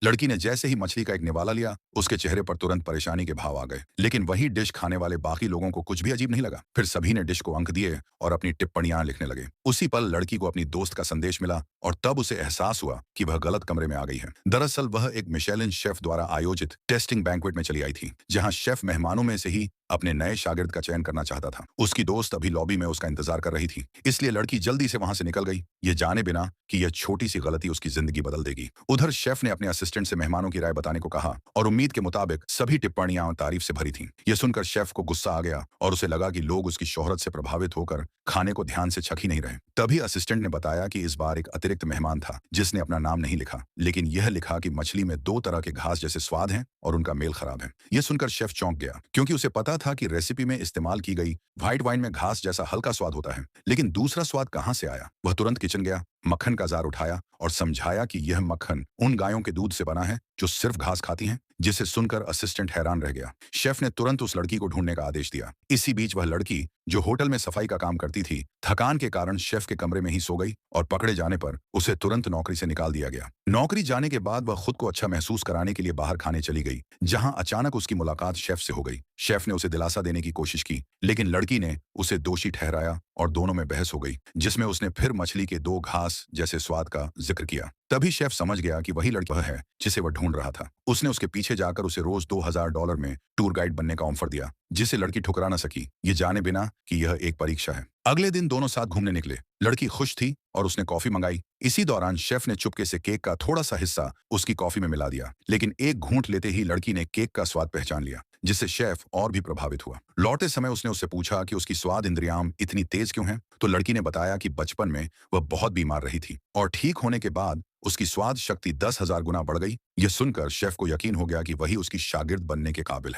लड़की ने जैसे ही मछली का एक निवाला लिया, उसके चेहरे पर तुरंत परेशानी के भाव आ गए। लेकिन वही डिश खाने वाले बाकी लोगों को कुछ भी अजीब नहीं लगा। फिर सभी ने डिश को अंक दिए और अपनी टिप्पणियां लिखने लगे। उसी पल लड़की को अपनी दोस्त का संदेश मिला और तब उसे एहसास हुआ कि वह गलत कमरे में आ गई है। दरअसल वह एक मिशेलिन शेफ द्वारा आयोजित टेस्टिंग बैंक्वेट में चली आई थी, जहां शेफ मेहमानों में से ही अपने नए शागिर्द का चयन करना चाहता था। उसकी दोस्त अभी लॉबी में उसका इंतजार कर रही थी, इसलिए लड़की जल्दी से वहां से निकल गई, ये जाने बिना कि यह छोटी सी गलती उसकी जिंदगी बदल देगी। उधर शेफ ने अपने असिस्टेंट से मेहमानों की राय बताने को कहा और उम्मीद के मुताबिक सभी टिप्पणियां तारीफ से भरी थीं। यह सुनकर शेफ को गुस्सा आ गया और उसे लगा कि लोग उसकी शोहरत से प्रभावित होकर खाने को ध्यान से छक ही नहीं रहे। तभी असिस्टेंट ने बताया कि इस बार एक अतिरिक्त मेहमान था, जिसने अपना नाम नहीं लिखा, लेकिन यह लिखा कि मछली में दो तरह के घास जैसे स्वाद हैं और उनका मेल खराब है। यह सुनकर शेफ चौंक गया, क्योंकि उसे पता था कि रेसिपी में इस्तेमाल की गई व्हाइट वाइन में घास जैसा हल्का स्वाद होता है, लेकिन दूसरा स्वाद कहां से आया। वह तुरंत किचन गया, मक्खन का जार उठाया और समझाया कि यह मक्खन उन गायों के दूध से बना है जो सिर्फ घास खाती हैं। जिसे सुनकर असिस्टेंट हैरान रह गया। शेफ ने तुरंत उस लड़की को ढूंढने का आदेश दिया। इसी बीच वह लड़की, जो होटल में सफाई का काम करती थी, थकान के कारण शेफ के कमरे में ही सो गई और पकड़े जाने पर उसे तुरंत नौकरी से निकाल दिया गया। नौकरी जाने के बाद वह खुद को अच्छा महसूस कराने के लिए बाहर खाने चली गई, जहां अचानक उसकी मुलाकात शेफ से हो गई। शेफ ने उसे दिलासा देने की कोशिश की, लेकिन लड़की ने उसे दोषी ठहराया और दोनों में बहस हो गई, जिसमें उसने फिर मछली के दो घास जैसे स्वाद का जिक्र किया। तभी शेफ समझ गया कि वही लड़की वह है जिसे वह ढूंढ रहा था। उसने उसके पीछे जाकर उसे रोज $2000 में टूर गाइड बनने का ऑफर दिया, जिसे लड़की ठुकरा न सकी, ये जाने बिना कि यह एक परीक्षा है। अगले दिन दोनों साथ घूमने निकले। लड़की खुश थी और उसने कॉफी मंगाई। इसी दौरान शेफ ने चुपके से केक का थोड़ा सा हिस्सा उसकी कॉफी में मिला दिया, लेकिन एक घूंट लेते ही लड़की ने केक का स्वाद पहचान लिया, जिससे शेफ और भी प्रभावित हुआ। लौटते समय उसने उससे पूछा कि उसकी स्वाद इंद्रियां इतनी तेज क्यों हैं, तो लड़की ने बताया कि बचपन में वह बहुत बीमार रही थी और ठीक होने के बाद उसकी स्वाद शक्ति 10,000 गुना बढ़ गई। यह सुनकर शेफ को यकीन हो गया कि वही उसकी शागिर्द बनने के काबिल है।